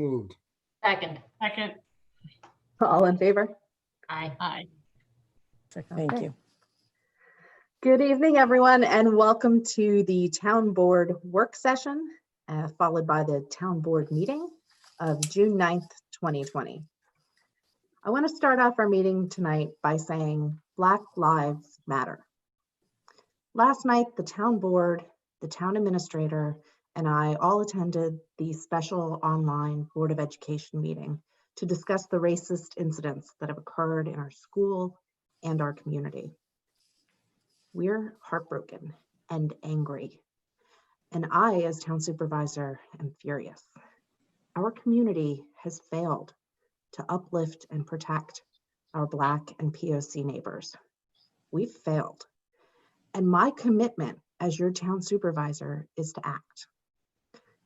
Moved. Second. All in favor? Aye. Thank Okay. you. Good evening, everyone, and welcome to the Town Board work session, followed by the Town Board meeting of June 9th, 2020. I want to start off our meeting tonight by saying Black Lives Matter. Last night, the Town Board, the Town Administrator, and I all attended the special online Board of Education meeting to discuss the racist incidents that have occurred in our school and our community. We're heartbroken and angry. And I, as town supervisor, am furious. Our community has failed to uplift and protect our Black and POC neighbors. We've failed. And my commitment as your town supervisor is to act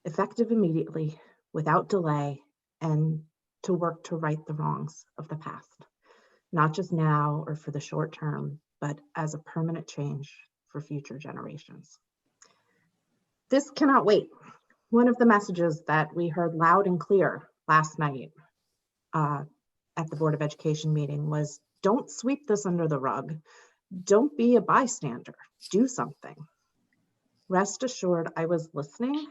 effective immediately, without delay, and to work to right the wrongs of the past, not just now or for the short term, but as a permanent change for future generations. This cannot wait. One of the messages that we heard loud and clear last night at the Board of Education meeting was, don't sweep this under the rug. Don't be a bystander. Do something. Rest assured, I was listening,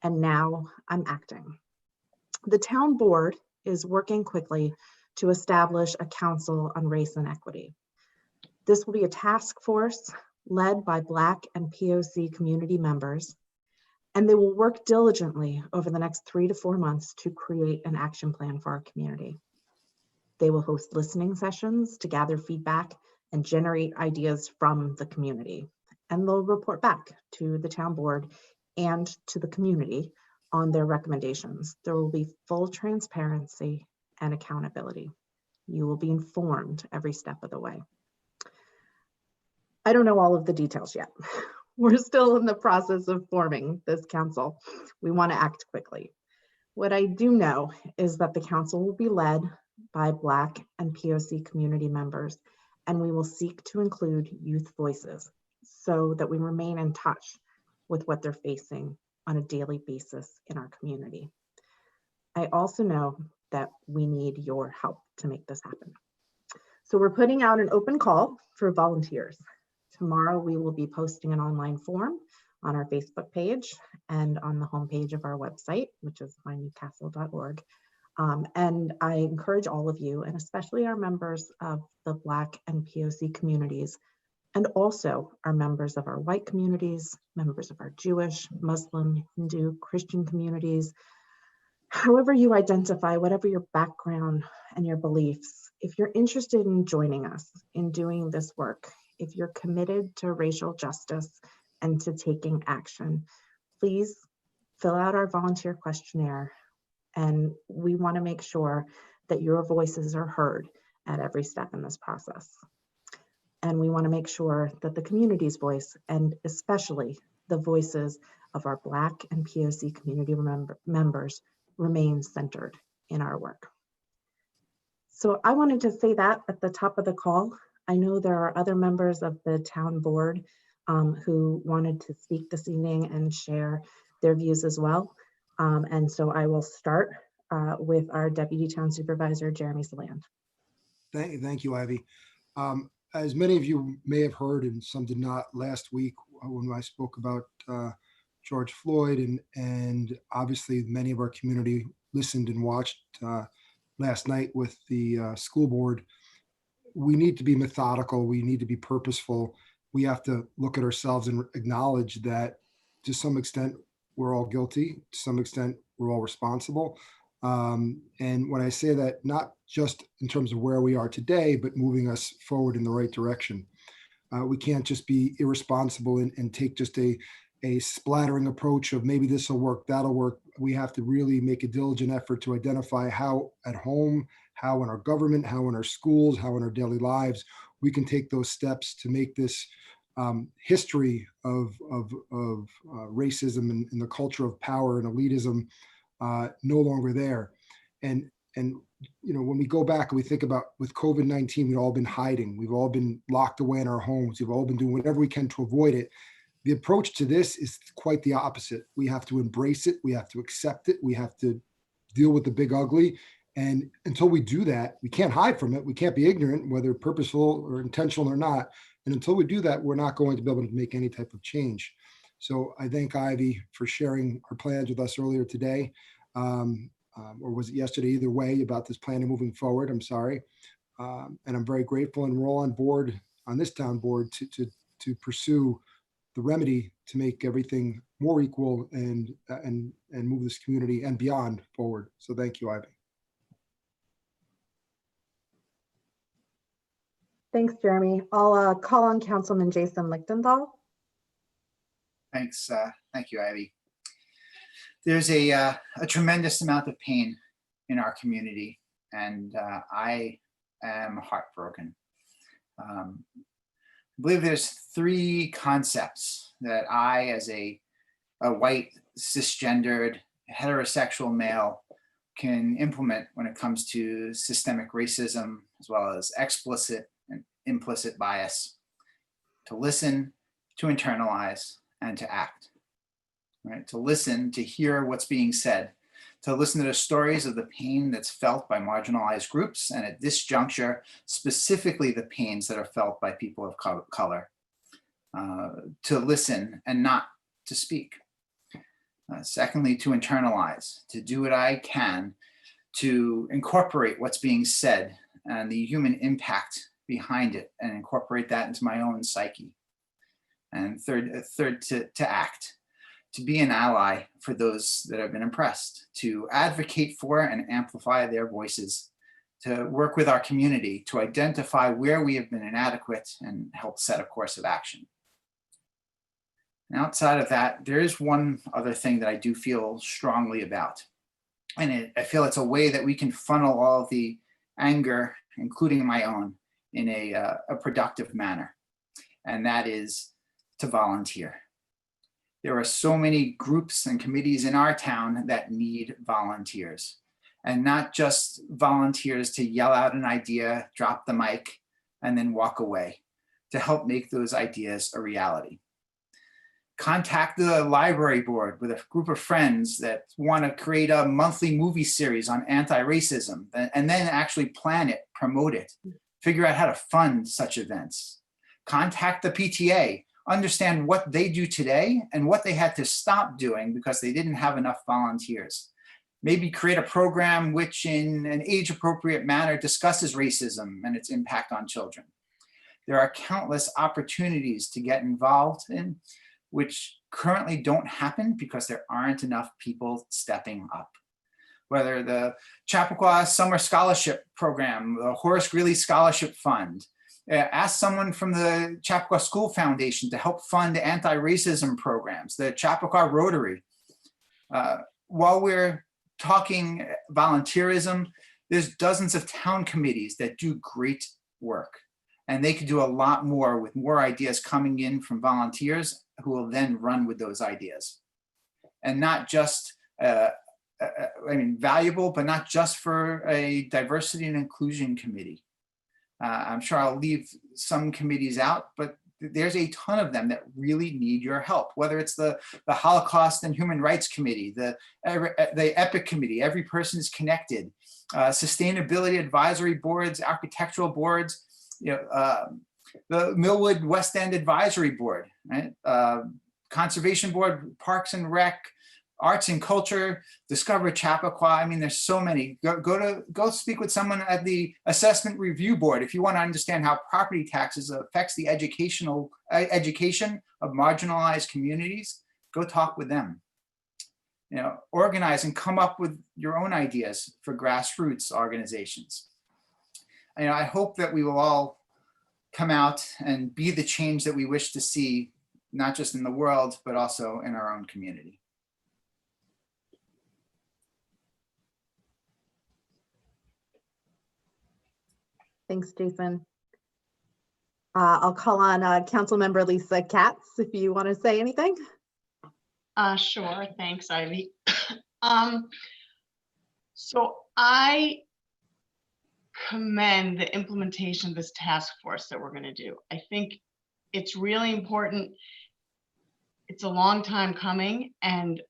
and now I'm acting. The town board is working quickly to establish a council on race and equity. This will be a task force led by Black and POC community members, and they will work diligently over the next 3 to 4 months to create an action plan for our community. They will host listening sessions to gather feedback and generate ideas from the community, and they'll report back to the town board and to the community on their recommendations. There will be full transparency and accountability. You will be informed every step of the way. I don't know all of the details yet. We're still in the process of forming this council. We want to act quickly. What I do know is that the council will be led by Black and POC community members, and we will seek to include youth voices so that we remain in touch with what they're facing on a daily basis in our community. I also know that we need your help to make this happen. So we're putting out an open call for volunteers. Tomorrow we will be posting an online form on our Facebook page and on the homepage of our website, which is mynewcastle.org. And I encourage all of you, and especially our members of the Black and POC communities, and also our members of our white communities, members of our Jewish, Muslim, Hindu, Christian communities, however you identify, whatever your background and your beliefs, if you're interested in joining us in doing this work, if you're committed to racial justice and to taking action, please fill out our volunteer questionnaire. And we want to make sure that your voices are heard at every step in this process. And we want to make sure that the community's voice, and especially the voices of our Black and POC community members, remain centered in our work. So I wanted to say that at the top of the call. I know there are other members of the town board who wanted to speak this evening and share their views as well. And so I will start with our Deputy Town Supervisor, Jeremy Saland. Thank you, Ivy. As many of you may have heard, and some did not, last week when I spoke about George Floyd, and obviously many of our community listened and watched last night with the school board. We need to be methodical. We need to be purposeful. We have to look at ourselves and acknowledge that to some extent we're all guilty. To some extent we're all responsible. And when I say that, not just in terms of where we are today, but moving us forward in the right direction. We can't just be irresponsible and take just a splattering approach of maybe this will work, that'll work. We have to really make a diligent effort to identify how at home, how in our government, how in our schools, how in our daily lives, we can take those steps to make this history of racism and the culture of power and elitism no longer there. And you know, when we go back and we think about with COVID-19, we've all been hiding. We've all been locked away in our homes. We've all been doing whatever we can to avoid it. The approach to this is quite the opposite. We have to embrace it. We have to accept it. We have to deal with the big ugly. And until we do that, we can't hide from it. We can't be ignorant, whether purposeful or intentional or not. And until we do that, we're not going to be able to make any type of change. So I thank Ivy for sharing our plans with us earlier today. Or was it yesterday? Either way, about this plan and moving forward. I'm sorry. And I'm very grateful, and we're all on board on this town board to pursue the remedy to make everything more equal and move this community and beyond forward. So thank you, Ivy. Thanks, Jeremy. I'll call on Councilman Jason Lichtendahl. Thanks. Thank you, Ivy. There's a tremendous amount of pain in our community, and I am heartbroken. I believe there's three concepts that I, as a white, cisgendered, heterosexual male, can implement when it comes to systemic racism, as well as explicit and implicit bias: to listen, to internalize, and to act. Right? To listen, to hear what's being said, to listen to the stories of the pain that's felt by marginalized groups, and at this juncture, specifically the pains that are felt by people of color. To listen and not to speak. Secondly, to internalize, to do what I can to incorporate what's being said and the human impact behind it, and incorporate that into my own psyche. And third, to act, to be an ally for those that have been oppressed, to advocate for and amplify their voices, to work with our community to identify where we have been inadequate and help set a course of action. And outside of that, there is one other thing that I do feel strongly about. And I feel it's a way that we can funnel all of the anger, including my own, in a productive manner. And that is to volunteer. There are so many groups and committees in our town that need volunteers, and not just volunteers to yell out an idea, drop the mic, and then walk away, to help make those ideas a reality. Contact the library board with a group of friends that want to create a monthly movie series on anti-racism, and then actually plan it, promote it, figure out how to fund such events. Contact the PTA, understand what they do today and what they had to stop doing because they didn't have enough volunteers. Maybe create a program which in an age-appropriate manner discusses racism and its impact on children. There are countless opportunities to get involved in, which currently don't happen because there aren't enough people stepping up. Whether the Chappaqua Summer Scholarship Program, the Horace Greeley Scholarship Fund, ask someone from the Chappaqua School Foundation to help fund anti-racism programs, the Chappaqua Rotary. While we're talking volunteerism, there's dozens of town committees that do great work, and they could do a lot more with more ideas coming in from volunteers who will then run with those ideas. And not just, valuable, but not just for a diversity and inclusion committee. I'm sure I'll leave some committees out, but there's a ton of them that really need your help, whether it's the Holocaust and Human Rights Committee, the EPIC Committee, Every Person is Connected, sustainability advisory boards, architectural boards, the Millwood West End Advisory Board, right? Conservation Board, Parks and Rec, Arts and Culture, Discover Chappaqua. I mean, there's so many. Go speak with someone at the Assessment Review Board if you want to understand how property taxes affects the education of marginalized communities. Go talk with them. Organize and come up with your own ideas for grassroots organizations. I hope that we will all come out and be the change that we wish to see, not just in the world, but also in our own community. Thanks, Jason. I'll call on Councilmember Lisa Katz if you want to say anything. Sure. Thanks, Ivy. So I commend the implementation of this task force that we're going to do. I think it's really important. It's a long time coming, and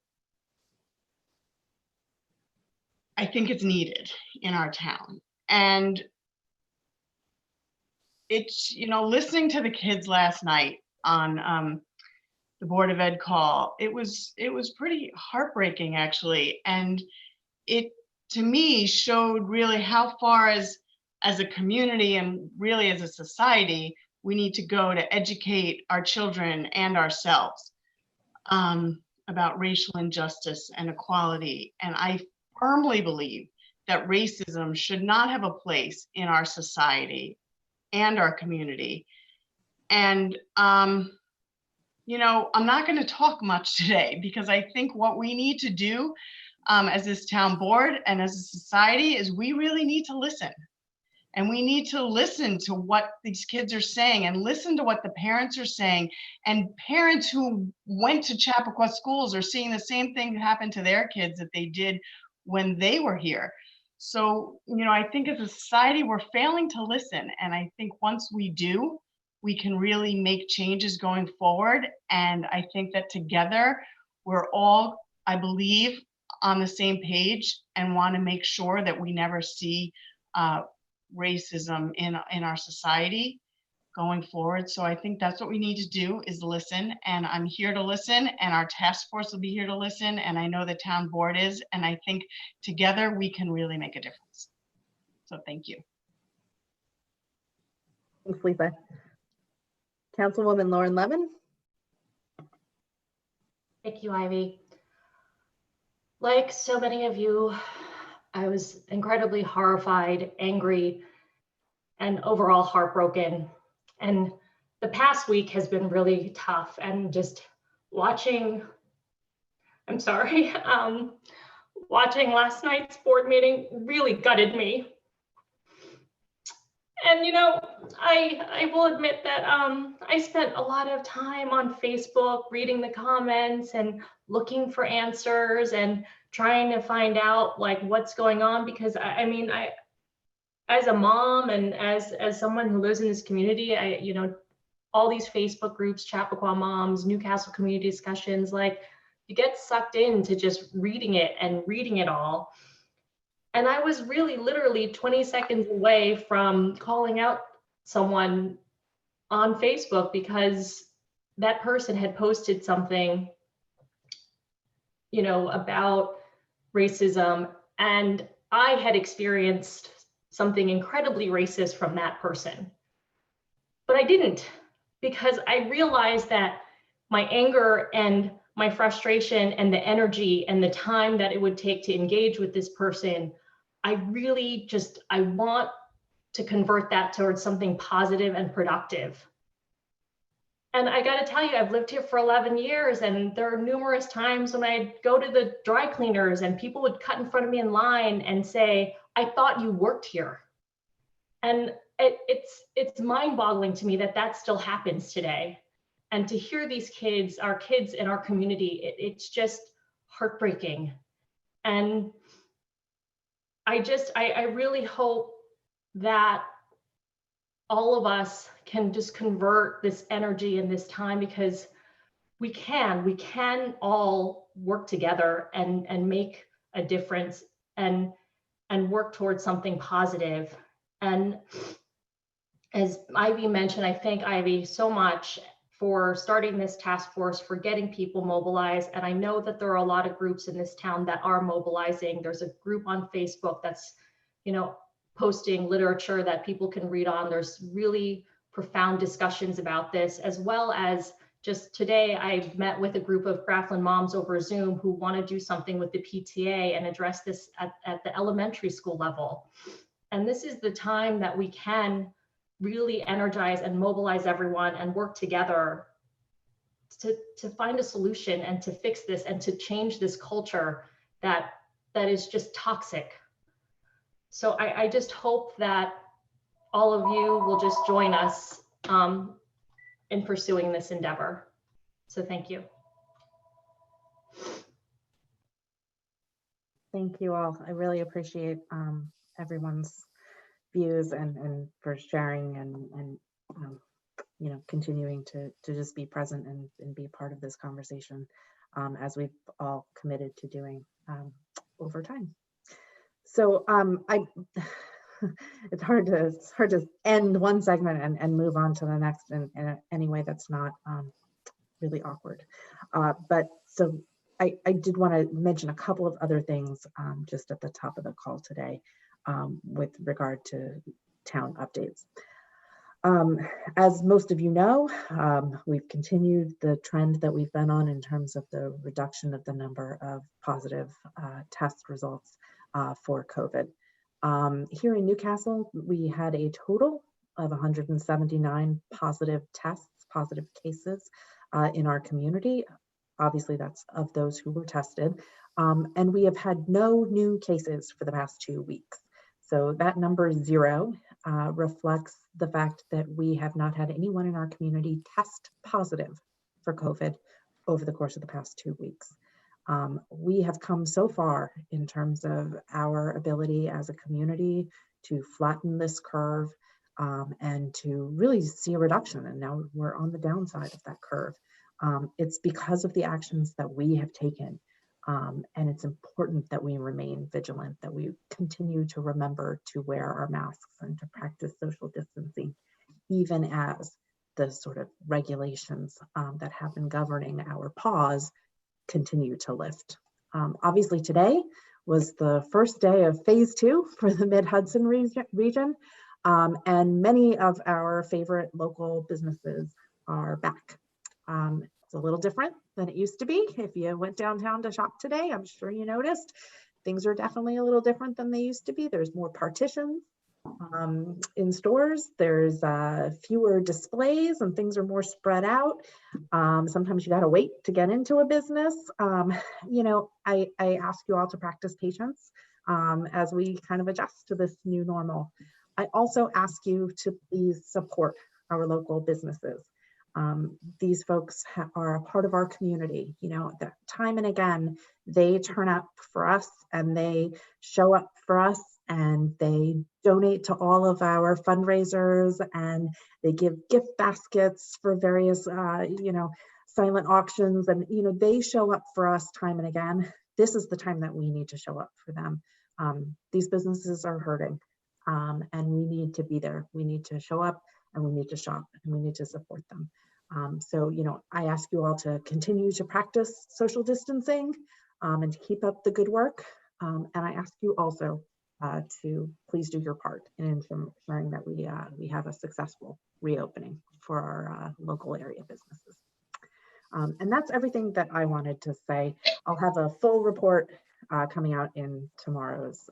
I think it's needed in our town. And it's, listening to the kids last night on the Board of Ed call, it was pretty heartbreaking, actually. And it, to me, showed really how far as a community and really as a society, we need to go to educate our children and ourselves about racial injustice and equality. And I firmly believe that racism should not have a place in our society and our community. And, I'm not going to talk much today, because I think what we need to do as this town board and as a society is we really need to listen. And we need to listen to what these kids are saying and listen to what the parents are saying. And parents who went to Chappaqua schools are seeing the same thing happen to their kids that they did when they were here. So, I think as a society, we're failing to listen. And I think once we do, we can really make changes going forward. And I think that together, we're all, I believe, on the same page and want to make sure that we never see racism in our society going forward. So I think that's what we need to do, is listen. And I'm here to listen, and our task force will be here to listen. And I know the town board is, and I think together we can really make a difference. So thank you. Thanks, Lisa. Councilwoman Lauren Levin. Thank you, Ivy. Like so many of you, I was incredibly horrified, angry, and overall heartbroken. And the past week has been really tough, and just watching, watching last night's board meeting really gutted me. And I will admit that I spent a lot of time on Facebook reading the comments and looking for answers and trying to find out like what's going on, because I as a mom and as someone who lives in this community, all these Facebook groups, Chappaqua Moms, Newcastle Community Discussions, like you get sucked into just reading it and reading it all. And I was really literally 20 seconds away from calling out someone on Facebook because that person had posted something, about racism. And I had experienced something incredibly racist from that person. But I didn't, because I realized that my anger and my frustration and the energy and the time that it would take to engage with this person, I want to convert that towards something positive and productive. And I got to tell you, I've lived here for 11 years, and there are numerous times when I'd go to the dry cleaners and people would cut in front of me in line and say, "I thought you worked here." And it's mind-boggling to me that that still happens today. And to hear these kids, our kids in our community, it's just heartbreaking. And I really hope that all of us can just convert this energy and this time, because we can all work together and make a difference and work towards something positive. And as Ivy mentioned, I thank Ivy so much for starting this task force, for getting people mobilized. And I know that there are a lot of groups in this town that are mobilizing. There's a group on Facebook that's, posting literature that people can read on. There's really profound discussions about this, as well as just today, I met with a group of Grafflin moms over Zoom who want to do something with the PTA and address this at the elementary school level. And this is the time that we can really energize and mobilize everyone and work together to find a solution and to fix this and to change this culture that is just toxic. So I just hope that all of you will just join us in pursuing this endeavor. So thank you. Thank you all. I really appreciate everyone's views and for sharing and continuing to just be present and be part of this conversation as we've all committed to doing over time. So it's hard to end one segment and move on to the next in any way that's not really awkward. But so I did want to mention a couple of other things just at the top of the call today with regard to town updates. As most of you know, we've continued the trend that we've been on in terms of the reduction of the number of positive test results for COVID. Here in Newcastle, we had a total of 179 positive tests, positive cases in our community. Obviously, that's of those who were tested. And we have had no new cases for the past 2 weeks. So that number 0 reflects the fact that we have not had anyone in our community test positive for COVID over the course of the past 2 weeks. We have come so far in terms of our ability as a community to flatten this curve and to really see a reduction. And now we're on the downside of that curve. It's because of the actions that we have taken. And it's important that we remain vigilant, that we continue to remember to wear our masks and to practice social distancing, even as the sort of regulations that have been governing our pause continue to lift. Obviously today was the first day of phase 2 for the Mid-Hudson region, and many of our favorite local businesses are back. It's a little different than it used to be. If you went downtown to shop today, I'm sure you noticed things are definitely a little different than they used to be. There's more partitions in stores. There's fewer displays and things are more spread out. Sometimes you got to wait to get into a business. You know, I ask you all to practice patience as we kind of adjust to this new normal. I also ask you to please support our local businesses. These folks are a part of our community. You know, that time and again, they turn up for us and they show up for us and they donate to all of our fundraisers and they give gift baskets for various, you know, silent auctions. And, you know, they show up for us time and again. This is the time that we need to show up for them. These businesses are hurting and we need to be there. We need to show up and we need to shop and we need to support them. So, you know, I ask you all to continue to practice social distancing and to keep up the good work. And I ask you also to please do your part in ensuring that we have a successful reopening for our local area businesses. And that's everything that I wanted to say. I'll have a full report coming out in tomorrow's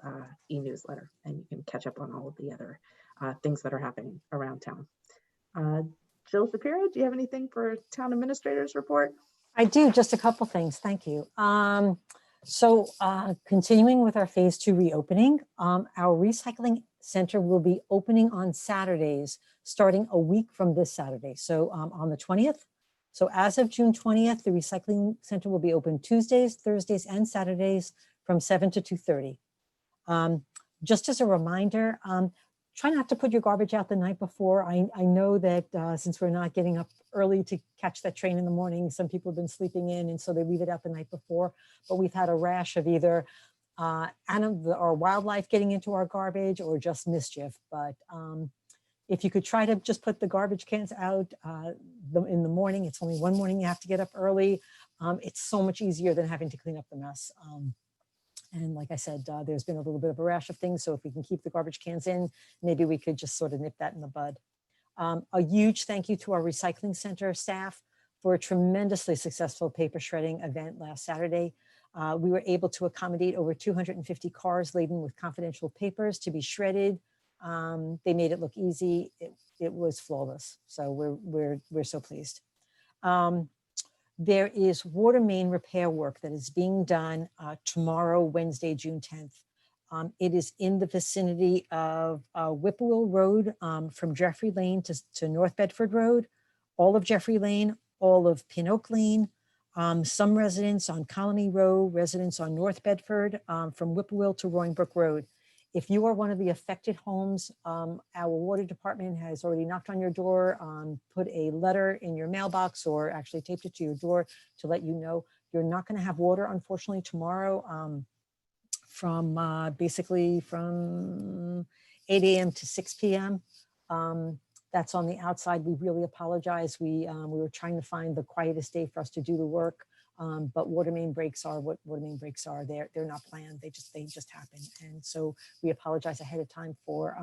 e-newsletter, and you can catch up on all of the other things that are happening around town. Jill Shapiro, do you have anything for town administrators report? I do, just a couple things, thank you. So continuing with our phase 2 reopening, our recycling center will be opening on Saturdays, starting a week from this Saturday. So on the 20th. So as of June 20th, the recycling center will be open Tuesdays, Thursdays, and Saturdays from 7 to 2:30. Just as a reminder, try not to put your garbage out the night before. I know that since we're not getting up early to catch that train in the morning, some people have been sleeping in and so they leave it out the night before, but we've had a rash of either animal or wildlife getting into our garbage or just mischief. But if you could try to just put the garbage cans out in the morning, it's only one morning you have to get up early. It's so much easier than having to clean up the mess. And like I said, there's been a little bit of a rash of things. So if we can keep the garbage cans in, maybe we could just sort of nip that in the bud. A huge thank you to our recycling center staff for a tremendously successful paper shredding event last Saturday. We were able to accommodate over 250 cars laden with confidential papers to be shredded. They made it look easy. It was flawless. So we're so pleased. There is water main repair work that is being done tomorrow, Wednesday, June 10th. It is in the vicinity of Whippoorwill Road from Jeffrey Lane to North Bedford Road, all of Jeffrey Lane, all of Pin Oak Lane, some residents on Colony Row, residents on North Bedford, from Whippoorwill to Roaringbrook Road. If you are one of the affected homes, our water department has already knocked on your door, put a letter in your mailbox or actually taped it to your door to let you know you're not going to have water, unfortunately, tomorrow from basically from 8 a.m. to 6 p.m. That's on the outside. We really apologize. We were trying to find the quietest day for us to do the work, but water main breaks are what water main breaks are. They're not planned. They just happen. And so we apologize ahead of time for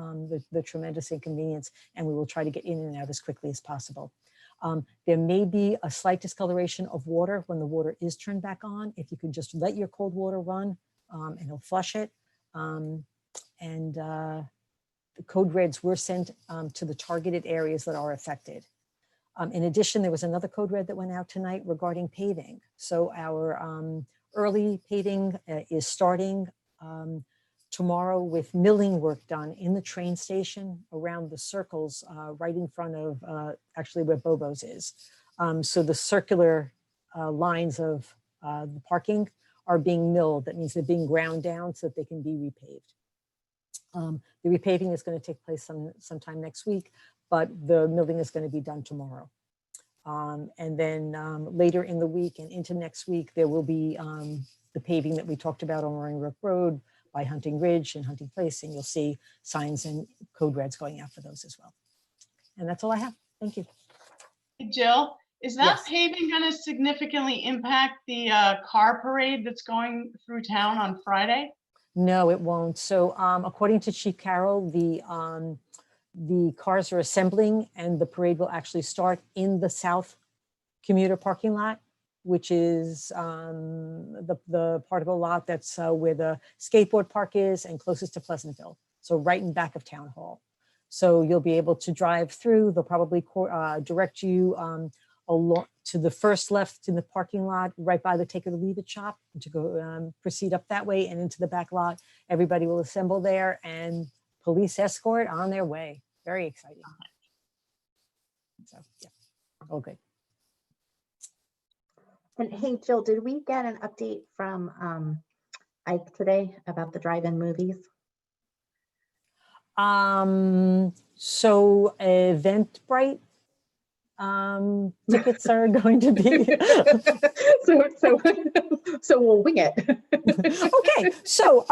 the tremendous inconvenience, and we will try to get in and out as quickly as possible. There may be a slight discoloration of water when the water is turned back on. If you can just let your cold water run, and it'll flush it. The code reds were sent to the targeted areas that are affected. In addition, there was another code red that went out tonight regarding paving. So our early paving is starting tomorrow with milling work done in the train station around the circles right in front of actually where Bobo's is. So the circular lines of the parking are being milled. That means they're being ground down so that they can be repaved. The repaving is going to take place sometime next week, but the milling is going to be done tomorrow. And then later in the week and into next week, there will be the paving that we talked about on Roaring Brook Road by Hunting Ridge and Hunting Place, and you'll see signs and code reds going out for those as well. And that's all I have. Thank you. Jill, is that Yes. paving going to significantly impact the car parade that's going through town on Friday? No, it won't. So according to Chief Carroll, the cars are assembling and the parade will actually start in the South commuter parking lot, which is the part of the lot that's where the skateboard park is and closest to Pleasantville. So right in back of Town Hall. So you'll be able to drive through. They'll probably direct you along to the first left in the parking lot, right by the Take It or Leave It shop, to go proceed up that way and into the back lot. Everybody will assemble there and police escort on their way. Very exciting. So yeah, all good. And hey, Jill, did we get an update from Ike today about the drive-in movies? So Eventbrite tickets are going to be so we'll wing it. okay. So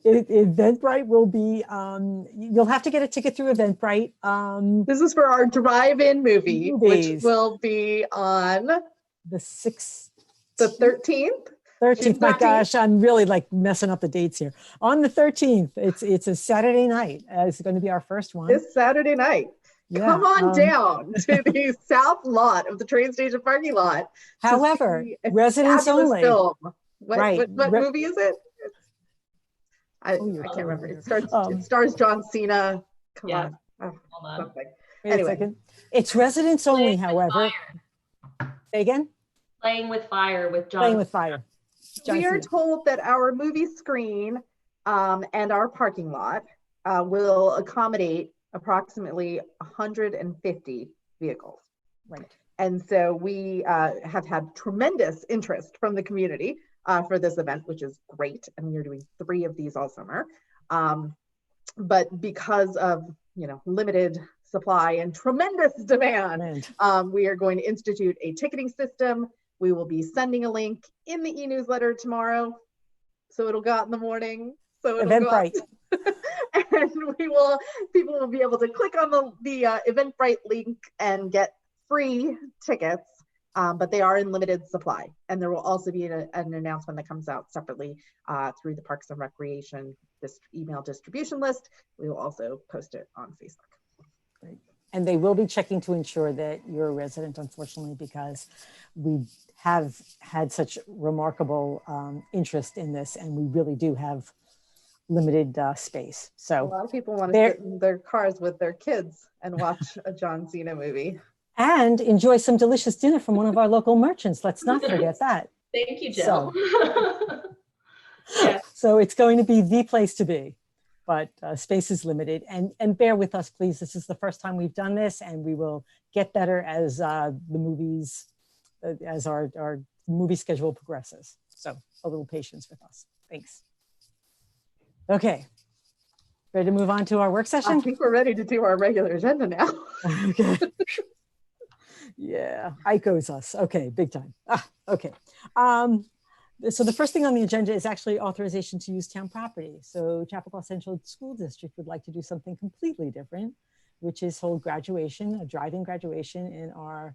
Eventbrite will be you'll have to get a ticket through Eventbrite. This is for our drive-in movie, which Movies. will be on The 6th, the 13th. 13th. My 13th. gosh, I'm really like messing up the dates here. On the 13th, it's a Saturday night. It's going to be our first one. This Saturday night. Yeah, Come on down to the south lot of the train station parking lot. However, residents only. Film. Right. What movie is it? I you're can't remember. here. It stars John Cena. Come Yeah. on. Oh, Hold on. something. Wait Anyway. a second. It's residents only, however. Say again? Playing with Fire with John. Playing with Fire. We are Cena. told that our movie screen and our parking lot will accommodate approximately 150 vehicles. Right. And so we have had tremendous interest from the community for this event, which is great. And we're doing 3 of these all summer. But because of limited supply and tremendous demand, we are going to institute a ticketing system. We will be sending a link in the e-newsletter tomorrow. So it'll go out in the morning. So it'll go out. And people will be able to click on the Eventbrite link and get free tickets, but they are in limited supply. And there will also be an announcement that comes out separately through the Parks and Recreation email distribution list. We will also post it on Facebook. Great. And they will be checking to ensure that you're a resident, unfortunately, because we have had such remarkable interest in this, and we really do have limited space. So a lot of people want to sit in their cars with their kids and watch a John Cena movie. And enjoy some delicious dinner from one of our local merchants. Let's not forget that. Thank you, Jill. So it's going to be the place to be, but space is limited. And bear with us, please. This is the first time we've done this, and we will get better as the movies, as our movie schedule progresses. So a little patience with us. Thanks. Okay. Ready to move on to our work session? I think we're ready to do our regular agenda now. Okay. Yeah, Ike owes us. Okay, big time. Okay. So the first thing on the agenda is actually authorization to use town property. So Chappaqua Central School District would like to do something completely different, which is hold graduation, a drive-in graduation in our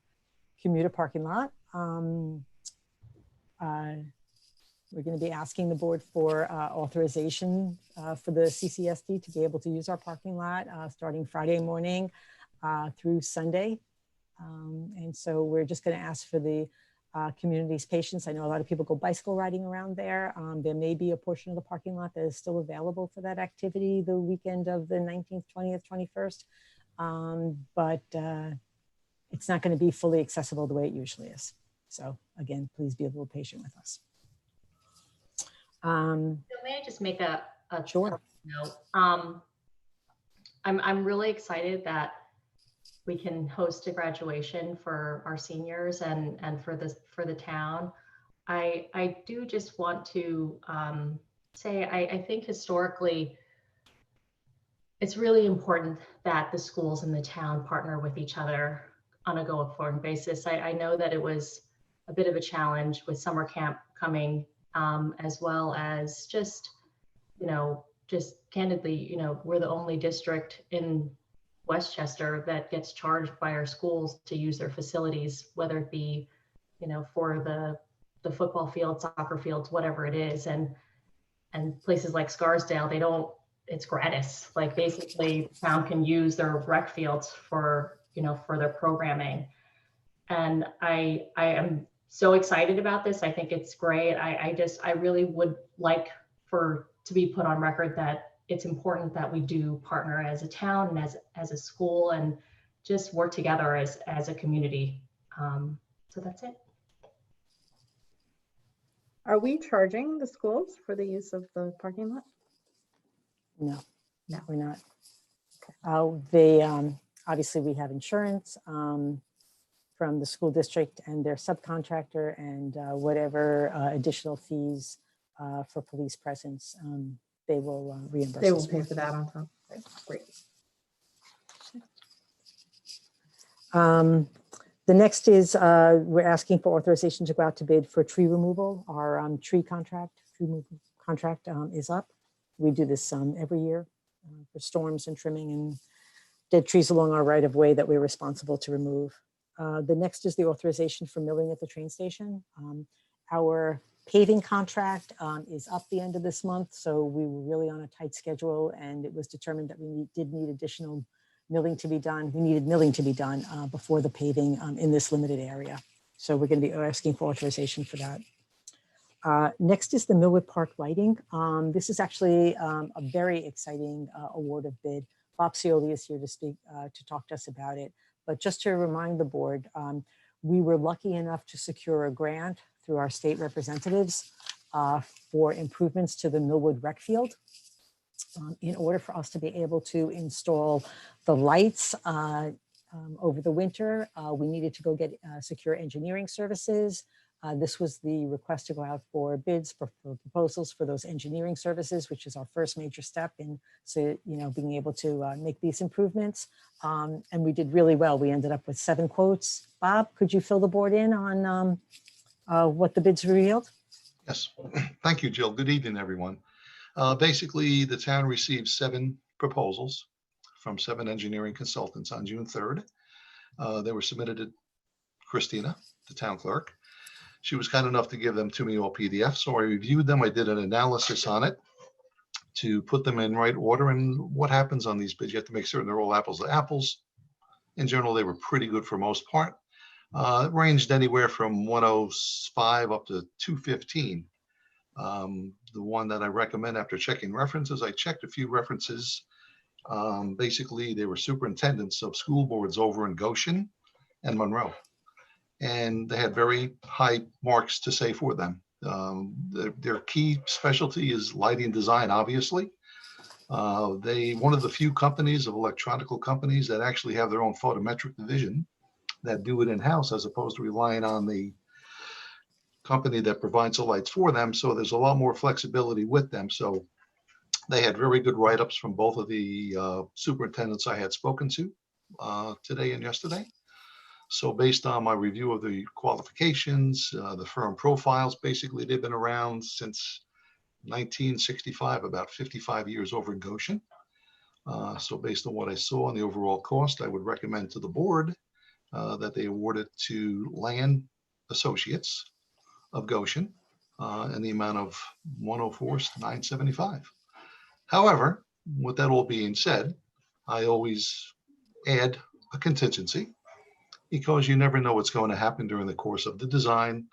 commuter parking lot. We're going to be asking the board for authorization for the CCSD to be able to use our parking lot starting Friday morning through Sunday. And so we're just going to ask for the community's patience. I know a lot of people go bicycle riding around there. There may be a portion of the parking lot that is still available for that activity the weekend of the 19th, 20th, 21st. But it's not going to be fully accessible the way it usually is. So again, please be a little patient with us. So may I just make a Sure. note? I'm really excited that we can host a graduation for our seniors and for the town. I do just want to say I think historically it's really important that the schools in the town partner with each other on a go-forward basis. I know that it was a bit of a challenge with summer camp coming, as well as just candidly, we're the only district in Westchester that gets charged by our schools to use their facilities, whether it be, for the football field, soccer fields, whatever it is. And places like Scarsdale, it's gratis. Like basically the town can use their rec fields for their programming. And I am so excited about this. I think it's great. I really would like to be put on record that it's important that we do partner as a town and as a school and just work together as a community. So that's it. Are we charging the schools for the use of the parking lot? No, No. we're not. Okay. They obviously we have insurance from the school district and their subcontractor and whatever additional fees for police presence, they will reimburse. They will us pay for. for that on top. Great. The next is we're asking for authorization to go out to bid for tree removal. Our tree removal contract is up. We do this every year for storms and trimming and dead trees along our right of way that we're responsible to remove. The next is the authorization for milling at the train station. Our paving contract is up the end of this month, so we were really on a tight schedule, and it was determined that we did need additional milling to be done. We needed milling to be done before the paving in this limited area. So we're going to be asking for authorization for that. Next is the Millwood Park lighting. This is actually a very exciting award of bid. Bob Cioli is here to speak, to talk to us about it. But just to remind the board, we were lucky enough to secure a grant through our state representatives for improvements to the Millwood rec field. In order for us to be able to install the lights over the winter, we needed to go get secure engineering services. This was the request to go out for bids for proposals for those engineering services, which is our first major step in being able to make these improvements. And we did really well. We ended up with 7 quotes. Bob, could you fill the board in on what the bids revealed? Yes, thank you, Jill. Good evening, everyone. Basically, the town received 7 proposals from 7 engineering consultants on June 3rd. They were submitted to Christina, the town clerk. She was kind enough to give them to me all PDF. So I reviewed them. I did an analysis on it to put them in right order. And what happens on these bids, you have to make certain they're all apples to apples. In general, they were pretty good for most part. It ranged anywhere from 105 up to 215. The one that I recommend after checking references, I checked a few references. Basically, they were superintendents of school boards over in Goshen and Monroe. And they had very high marks to say for them. Their key specialty is lighting design, obviously. One of the few companies of electronical companies that actually have their own photometric division that do it in-house as opposed to relying on the company that provides the lights for them. So there's a lot more flexibility with them. So they had very good write-ups from both of the superintendents I had spoken to today and yesterday. So based on my review of the qualifications, the firm profiles, basically they've been around since 1965, about 55 years over in Goshen. So based on what I saw and the overall cost, I would recommend to the board that they award it to Land Associates of Goshen in the amount of $104,975. However, with that all being said, I always add a contingency because you never know what's going to happen during the course of the design,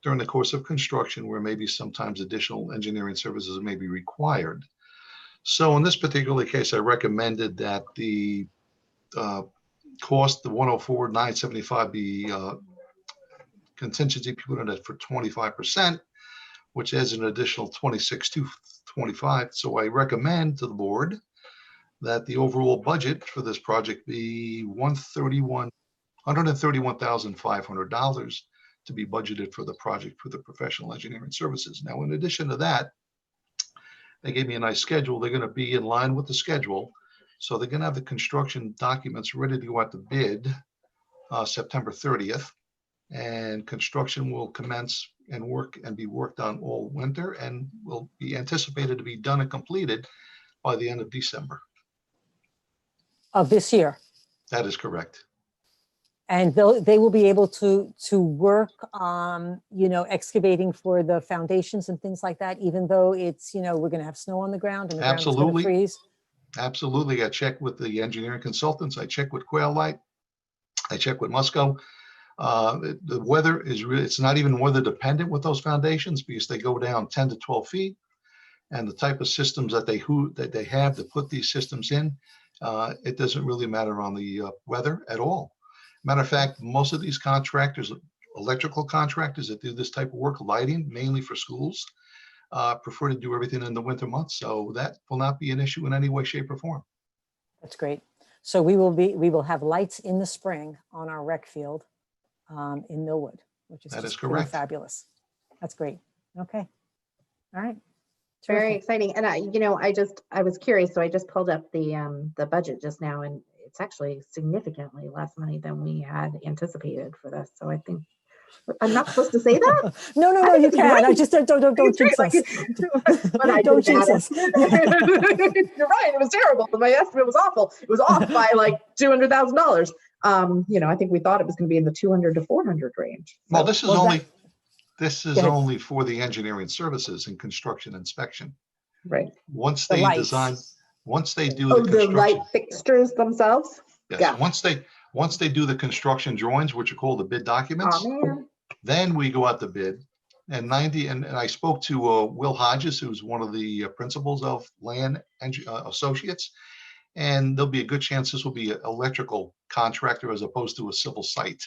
during the course of construction, where maybe sometimes additional engineering services may be required. So in this particular case, I recommended that the cost, the $104,975, be contingency put in it for 25%, which adds an additional $26,225. So I recommend to the board that the overall budget for this project be $131,500 to be budgeted for the project for the professional engineering services. Now, in addition to that, they gave me a nice schedule. They're going to be in line with the schedule. So they're going to have the construction documents ready to go out to bid September 30th. And construction will commence and be worked on all winter and will be anticipated to be done and completed by the end of December. Of this year. That is correct. And they will be able to work, excavating for the foundations and things like that, even though it's, we're going to have snow on the ground and the ground is going to freeze. Absolutely. I checked with the engineering consultants. I checked with Quail Light. I checked with Musco. The weather is really, it's not even weather dependent with those foundations because they go down 10 to 12 feet. And the type of systems that they have to put these systems in, it doesn't really matter on the weather at all. Matter of fact, most of these contractors, electrical contractors that do this type of work, lighting, mainly for schools, prefer to do everything in the winter months. So that will not be an issue in any way, shape, or form. That's great. So we will have lights in the spring on our rec field in Millwood, which is That is just really correct. fabulous. That's great. Okay. All right. Very Terrific. exciting. And I was curious, so I just pulled up the budget just now, and it's actually significantly less money than we had anticipated for this. So I think I'm not supposed to say that. No, you can. I just don't jinx us. But I Don't jinx us. You're right. It was terrible. My estimate was awful. It was off by like $200,000. I think we thought it was going to be in the 200 to 400 range. Well, this is Go ahead. only for the engineering services and construction inspection. Right. Once The they lights. design, once they do Oh, the the construction, light fixtures themselves? yes, Yeah. once they do the construction drawings, which are called the bid documents, Oh, man. then we go out to bid. And I spoke to Will Hodges, who's one of the principals of Land Associates, and there'll be a good chance this will be an electrical contractor as opposed to a civil site.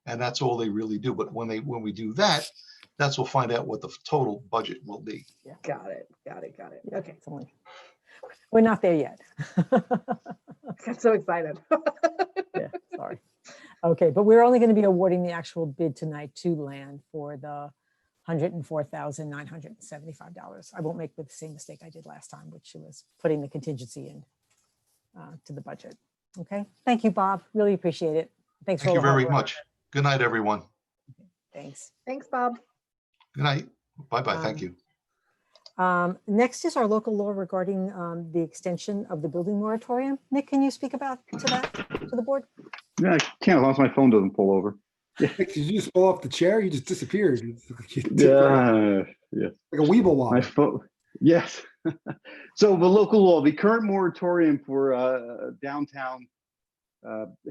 And that's all they really do. But when we do that, we'll find out what the total budget will be. Yeah. Got it. Okay. We're not there yet. I'm so excited. Yeah, sorry. Okay, but we're only going to be awarding the actual bid tonight to Land for the $104,975. I won't make the same mistake I did last time, which was putting the contingency in to the budget. Okay, thank you, Bob. Really appreciate it. Thanks for Thank all you the hard very work. much. Good night, everyone. Thanks. Thanks, Bob. Good night. Bye-bye. Thank you. Next is our local law regarding the extension of the building moratorium. Nick, can you speak to the board? Yeah, I can't, as long as my phone doesn't pull over. Did you just fall off the chair? You just disappeared. Yeah, Like a Weeble my wobble. phone. Yes. So the local law, the current moratorium for downtown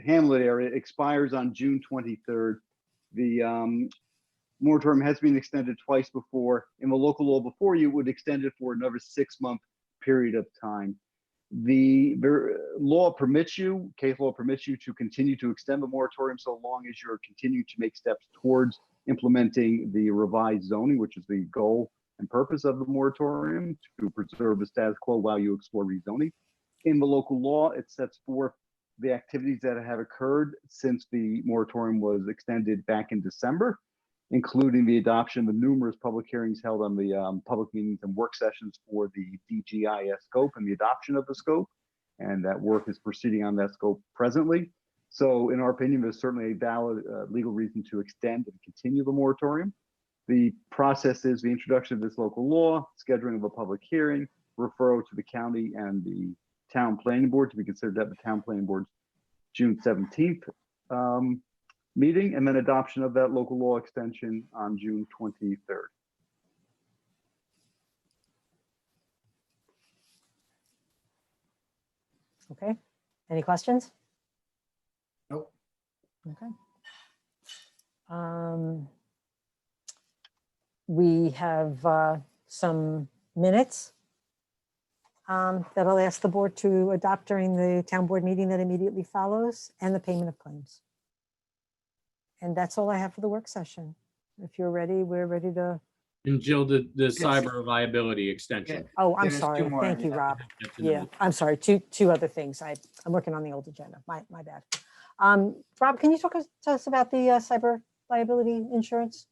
Hamlet area expires on June 23rd. The moratorium has been extended twice before. In the local law before you would extend it for another 6-month period of time. The law permits you, case law permits you to continue to extend the moratorium so long as you're continuing to make steps towards implementing the revised zoning, which is the goal and purpose of the moratorium, to preserve the status quo while you explore rezoning. In the local law, it sets forth the activities that have occurred since the moratorium was extended back in December, including the adoption of numerous public hearings held on the public meetings and work sessions for the DGIS scope and the adoption of the scope. And that work is proceeding on that scope presently. So in our opinion, there's certainly a valid legal reason to extend and continue the moratorium. The process is the introduction of this local law, scheduling of a public hearing, referral to the county and the town planning board to be considered at the town planning board's June 17th meeting, and then adoption of that local law extension on June 23rd. Okay, any questions? Nope. Okay. We have some minutes that I'll ask the board to adopt during the town board meeting that immediately follows, and the payment of claims. And that's all I have for the work session. If you're ready, we're ready to. And Jill, the cyber liability extension. Oh, I'm There's two sorry. more, Thank you, yeah. Rob. That's Yeah, another- I'm sorry. Two other things. I'm working on the old agenda. My bad. Rob, can you talk to us about the cyber liability insurance?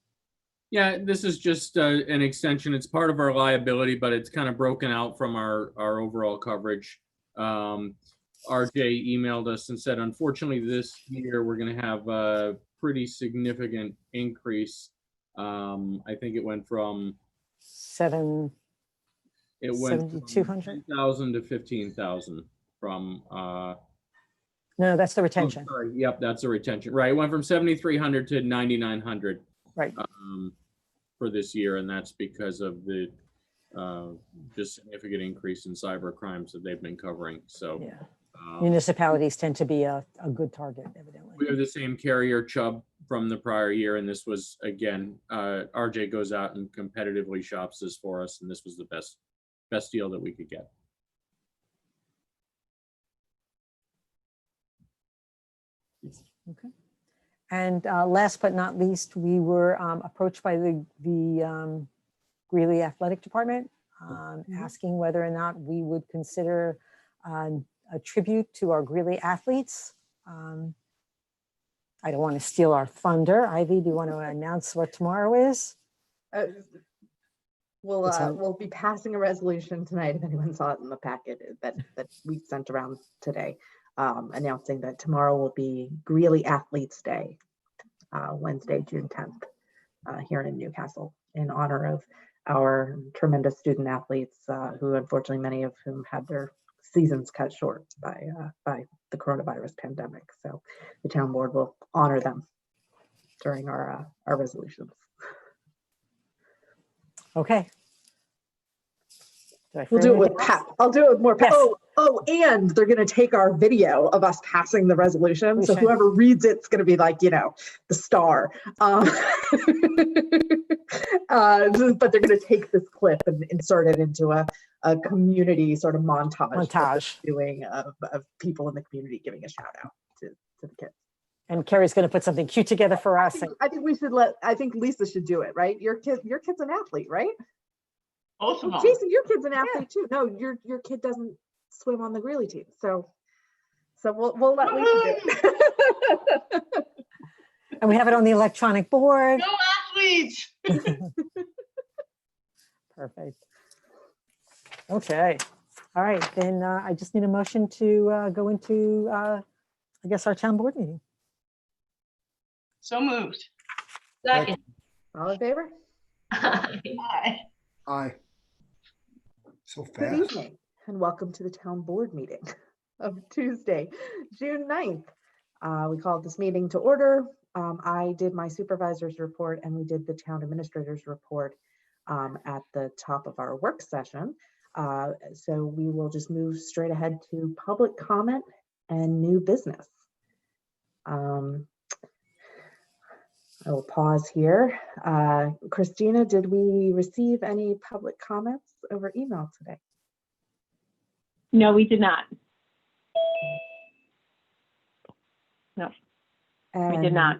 Yeah, this is just an extension. It's part of our liability, but it's kind of broken out from our overall coverage. RJ emailed us and said, unfortunately, this year we're going to have a pretty significant increase. I think it went from 7,200? 10,000 to 15,000 from No, that's the retention. Oh, sorry. Yep, that's a retention. Right. It went from 7,300 to 9,900 Right. For this year, and that's because of the just significant increase in cyber crimes that they've been covering. So Yeah. Municipalities tend to be a good target, evidently. we have the same carrier, Chubb, from the prior year, and this was, again, RJ goes out and competitively shops this for us, and this was the best deal that we could get. Okay. And last but not least, we were approached by the Greely Athletic Department asking whether or not we would consider a tribute to our Greely Athletes. I don't want to steal our thunder. Ivy, do you want to announce what tomorrow is? We'll be passing a resolution tonight, if anyone saw it in the packet that we sent around today, announcing that tomorrow will be Greely Athletes Day, Wednesday, June 10th, here in Newcastle, in honor of our tremendous student athletes who, unfortunately, many of whom had their seasons cut short by the coronavirus pandemic. So the town board will honor them during our resolutions. Okay. We'll do it with pep. I'll do it with more pep. Yes. Oh, and they're going to take our video of us passing the resolution. So whoever reads it's going to be like, the star. But they're going to take this clip and insert it into a community sort of montage doing of people in the community giving a shout out to the kids. And Carrie's going to put something cute together for us. I think Lisa should do it, right? Your kid's an athlete, right? Both of them. Jason, your kid's an athlete too. No, your kid doesn't swim on the Greely team. So we'll let Lisa do it. And we have it on the electronic board. Go athletes! Perfect. Okay. All right. Then I just need a motion to go into, I guess, our town board meeting. So moved. Second. All in favor? Bye. Aye. So Good fast. evening and welcome to the town board meeting of Tuesday, June 9th. We called this meeting to order. I did my supervisor's report and we did the town administrator's report at the top of our work session. So we will just move straight ahead to public comment and new business. I will pause here. Christina, did we receive any public comments over email today? No, we did not. No, we did not.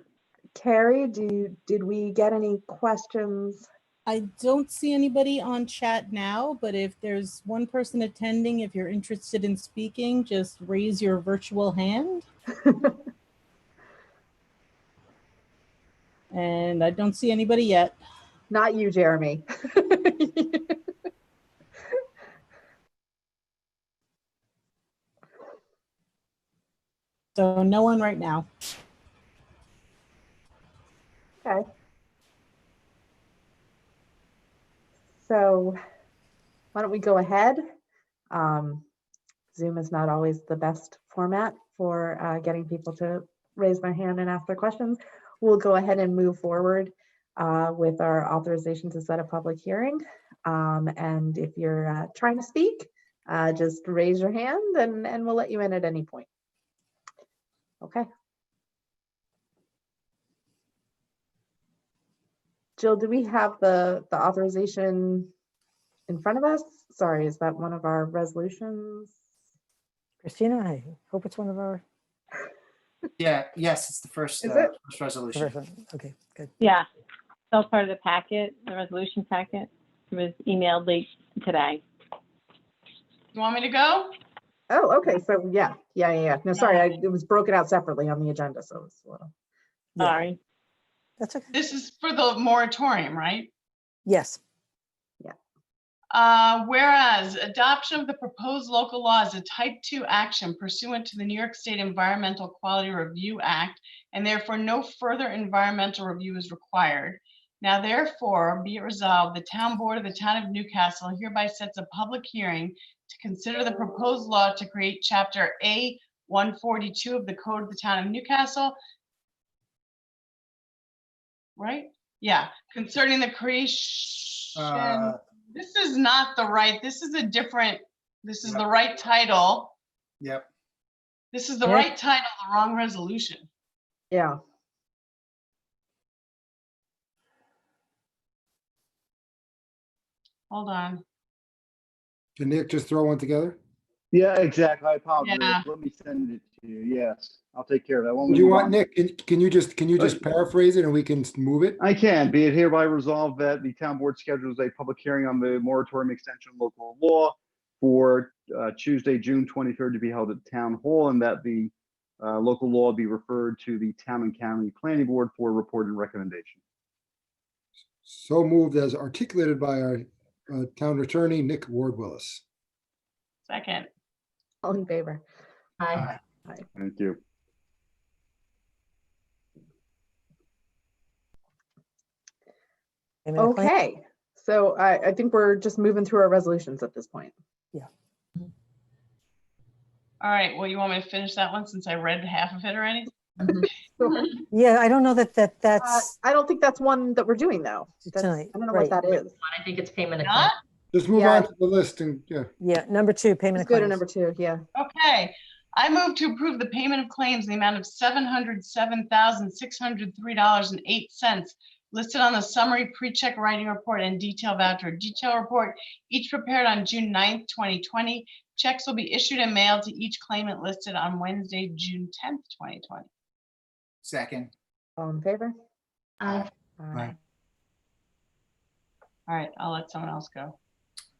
Carrie, did we get any questions? I don't see anybody on chat now, but if there's one person attending, if you're interested in speaking, just raise your virtual hand. And I don't see anybody yet. Not you, Jeremy. So no one right now. Okay. So why don't we go ahead? Zoom is not always the best format for getting people to raise their hand and ask their questions. We'll go ahead and move forward with our authorization to set a public hearing. And if you're trying to speak, just raise your hand and we'll let you in at any point. Okay. Jill, do we have the authorization in front of us? Sorry, is that one of our resolutions? Christina, I hope it's one of our, Yeah, yes, it's the first, Is it? first the resolution. first one. Okay, good. Yeah, that was part of the packet, the resolution packet. It was emailed late today. You want me to go? Oh, okay. So yeah. No, sorry, it was broken out separately on the agenda, so it's a little. Yeah. Sorry. That's okay. This is for the moratorium, right? Yes. Whereas adoption of the proposed local law is a type 2 action pursuant to the New York State Environmental Quality Review Act, and therefore no further environmental review is required. Now therefore, be it resolved, the town board of the town of Newcastle hereby sets a public hearing to consider the proposed law to create chapter A 142 of the Code of the town of Newcastle. Right? Yeah, concerning the creation. This is not the right, this is a different, this is Yep. the right title. Yep. This is the Yep. right title, the wrong resolution. Yeah. Hold on. Can Nick just throw one together? Yeah, exactly. I apologize. Yeah. Let me send it to you. Yes, I'll take care of that. When Do we you move want, on. Nick, can you just paraphrase it and we can move it? I can. Be it hereby resolved that the town board schedules a public hearing on the moratorium extension of local law for Tuesday, June 23rd to be held at Town Hall, and that the local law be referred to the Town and County Planning Board for report and recommendation. So moved as articulated by our town attorney, Nick Ward-Willis. Second. All in favor? Aye. Thank you. Payment of claim- Okay. So I think we're just moving through our resolutions at this point. All right, well, you want me to finish that one since I read half of it already? Yeah, I don't know that's I don't think that's one that we're doing though. That's- tonight. I don't know Right. what that is. I think it's payment of Not? Just move Yeah. on to the list and, yeah. Yeah, number 2, payment Let's of go to claims. number 2. Yeah. Okay. I move to approve the payment of claims in the amount of $707,603.08 listed on the summary pre-check writing report and detail voucher detail report, each prepared on June 9th, 2020. Checks will be issued and mailed to each claimant listed on Wednesday, June 10th, 2020. Second. All in favor? Aye. Aye. All right, I'll let someone else go.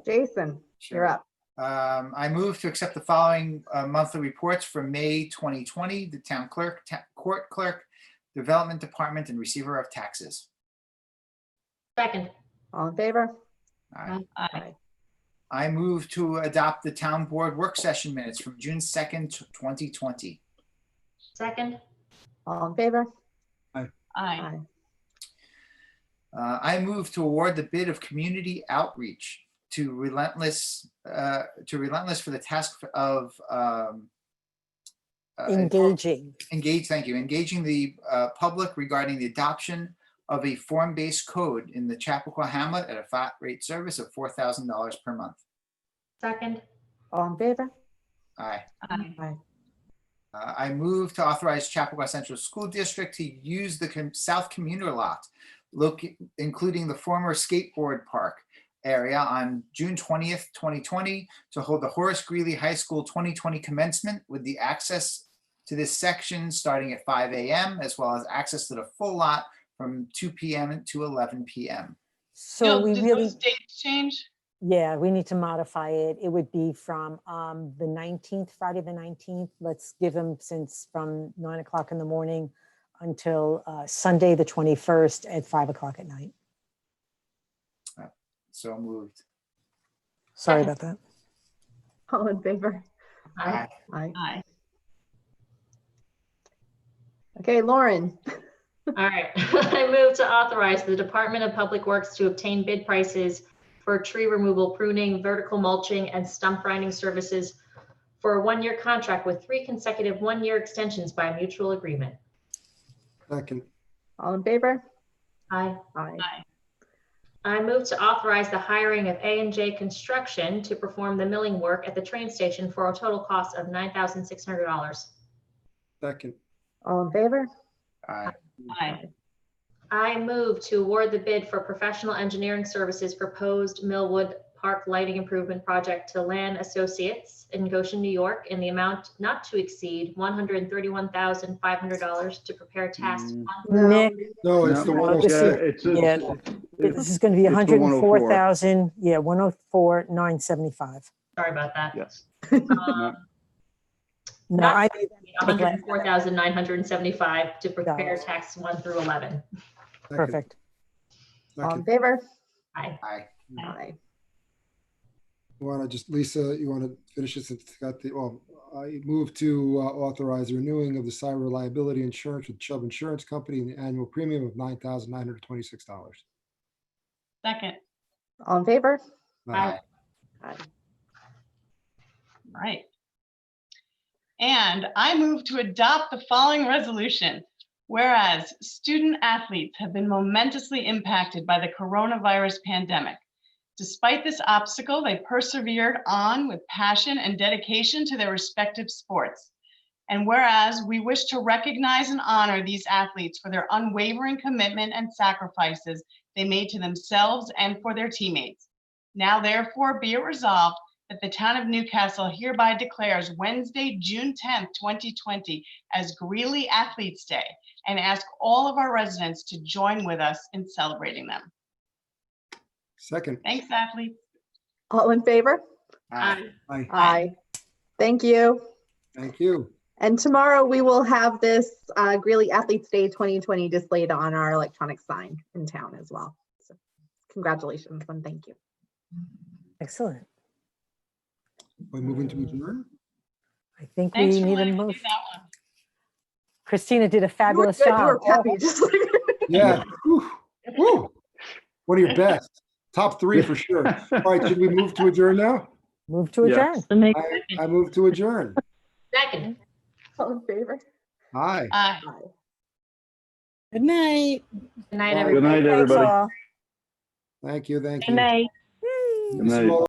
Jason, Sure. you're up. I move to accept the following monthly reports for May 2020, the town clerk, court clerk, development department, and receiver of taxes. Second. All in favor? Aye. Aye. I move to adopt the town board work session minutes from June 2nd, 2020. Second. All in favor? Aye. Aye. I move to award the bid of community outreach to Relentless for the task of Engaging. engaging the public regarding the adoption of a form-based code in the Chappaqua Hamlet at a flat rate service of $4,000 per month. Second. All in favor? Aye. Aye. Aye. I move to authorize Chappaqua Central School District to use the South Commuter Lot, including the former skateboard park area on June 20th, 2020 to hold the Horace Greeley High School 2020 commencement with the access to this section starting at 5 a.m. as well as access to the full lot from 2 p.m. to 11 p.m. So Jill, we did really, those dates change? yeah, we need to modify it. It would be from the 19th, Friday the 19th. Let's give them since from 9 o'clock in the morning until Sunday the 21st at 5 o'clock at night. So moved. Sorry Second. about that. All in favor? Aye. Aye. Aye. Okay, Lauren. All right. I move to authorize the Department of Public Works to obtain bid prices for tree removal, pruning, vertical mulching, and stump grinding services for a one-year contract with 3 consecutive one-year extensions by mutual agreement. Second. All in favor? Aye. Aye. Aye. I move to authorize the hiring of A&J Construction to perform the milling work at the train station for a total cost of $9,600. Second. All in favor? Aye. Aye. I move to award the bid for professional engineering services proposed Millwood Park lighting improvement project to Land Associates in Goshen, New York, in the amount not to exceed $131,500 to prepare task No. Nick, No, it's the No, one- this is- 106. yeah, it's this is going to be It's the 104. 104,000, yeah, 104,975. Sorry about that. yes. Um, No, Not- I made that. 104,975 to prepare Dollars. tasks 1 through 11. Second. Perfect. All in Second. favor? Aye. Aye. Aye. You want to just, Lisa, you want to finish it since it's got the, well, I move to authorize the renewing of the cyber liability insurance with Chubb Insurance Company and the annual premium of $9,926. Second. All in favor? Aye. Aye. Right. And I move to adopt the following resolution. Whereas student athletes have been momentously impacted by the coronavirus pandemic. Despite this obstacle, they persevered on with passion and dedication to their respective sports. And whereas we wish to recognize and honor these athletes for their unwavering commitment and sacrifices they made to themselves and for their teammates. Now therefore be it resolved that the town of Newcastle hereby declares Wednesday, June 10th, 2020 as Greely Athletes Day and ask all of our residents to join with us in celebrating them. Second. Thanks, athletes. All in favor? Aye. Aye. Aye. Thank you. Thank you. And tomorrow we will have this Greely Athletes Day 2020 displayed on our electronic sign in town as well. So congratulations and thank you. Excellent. We're moving to adjourn. I think Thanks we for need a letting me do motion. that one. Christina did a You were fabulous good. You job. were peppy, just like Yeah. Whew. Whew. One of your best. Top 3 for sure. All right, should we move to adjourn now? Move to Yes. adjourn. I move to adjourn. Second. all in favor. Aye. Aye. Aye. Good night. Good night, Good everybody. night, Thanks everybody. all. Thank you. Thank Good you. night. Miss Good night. Mo-